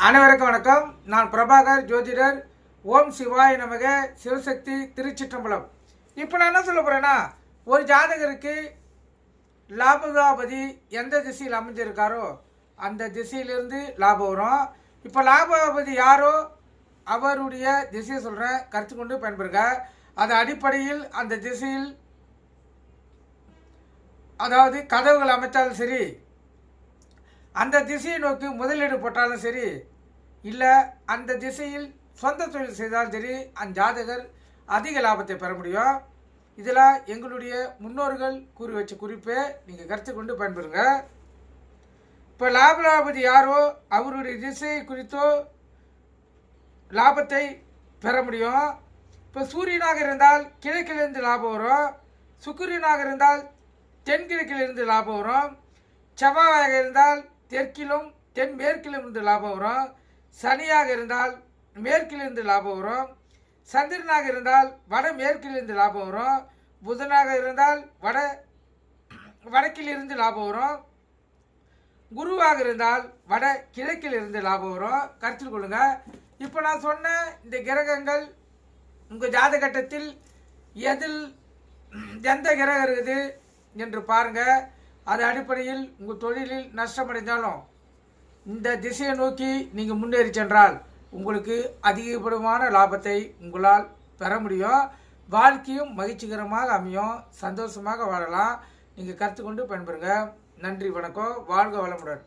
அனைவருக்கும் வணக்கம். நான் பிரபாகர் ஜோதிடர். ஓம் சிவாய நமக. சிவசக்தி திருச்சிற்றம்பலம். இப்போ நான் என்ன சொல்ல போகிறேன்னா, ஒரு ஜாதகருக்கு லாபகாபதி எந்த திசையில் அமைஞ்சிருக்காரோ அந்த திசையிலிருந்து லாபம் வரும். இப்போ லாபகாபதி யாரோ அவருடைய திசையை சொல்கிறேன், கருத்து கொண்டு பயன்பெறுங்க. அது அடிப்படையில் அந்த திசையில், அதாவது கதவுகள் அமைத்தாலும் சரி, அந்த திசையை நோக்கி முதலீடு போட்டாலும் சரி, இல்லை அந்த திசையில் சொந்த தொழில் செய்தாலும் சரி, அந்த ஜாதகர் அதிக லாபத்தை பெற முடியும். இதில் எங்களுடைய முன்னோர்கள் கூறி வச்ச குறிப்பை நீங்கள் கருத்து கொண்டு பயன்பெறுங்க. இப்போ லாபலாபதி யாரோ அவருடைய திசையை குறித்தோ லாபத்தை பெற முடியும். இப்போ சூரியனாக இருந்தால் கிழக்கிலிருந்து லாபம் வரும், சுக்கிரனாக இருந்தால் தென்கிழக்கிலிருந்து லாபம் வரும், செவ்வாயாக இருந்தால் தெற்கிலும் தென்மேற்கிலும் இருந்து லாபம் வரும், சனியாக இருந்தால் மேற்கிலிருந்து லாபம் வரும், சந்திரனாக இருந்தால் வடமேற்கிலிருந்து லாபம் வரும், புதனாக இருந்தால் வடக்கிலிருந்து லாபம் வரும், குருவாக இருந்தால் வட கிழக்கிலிருந்து லாபம் வரும். கருத்தில் கொள்ளுங்க. இப்போ நான் சொன்ன இந்த கிரகங்கள் உங்கள் ஜாதகட்டத்தில் எந்த கிரகம் இருக்குது என்று பாருங்கள். அது அடிப்படையில் உங்கள் தொழிலில் நஷ்டமடைந்தாலும் இந்த திசையை நோக்கி நீங்கள் முன்னேறி சென்றால் உங்களுக்கு அதிகப்படியான லாபத்தை உங்களால் பெற முடியும். வாழ்க்கையும் மகிழ்ச்சிகரமாக அமையும், சந்தோஷமாக வாழலாம். நீங்கள் கற்றுக்கொண்டு பயன்பெறுங்க. நன்றி, வணக்கம். வாழ்க வளமுடன்.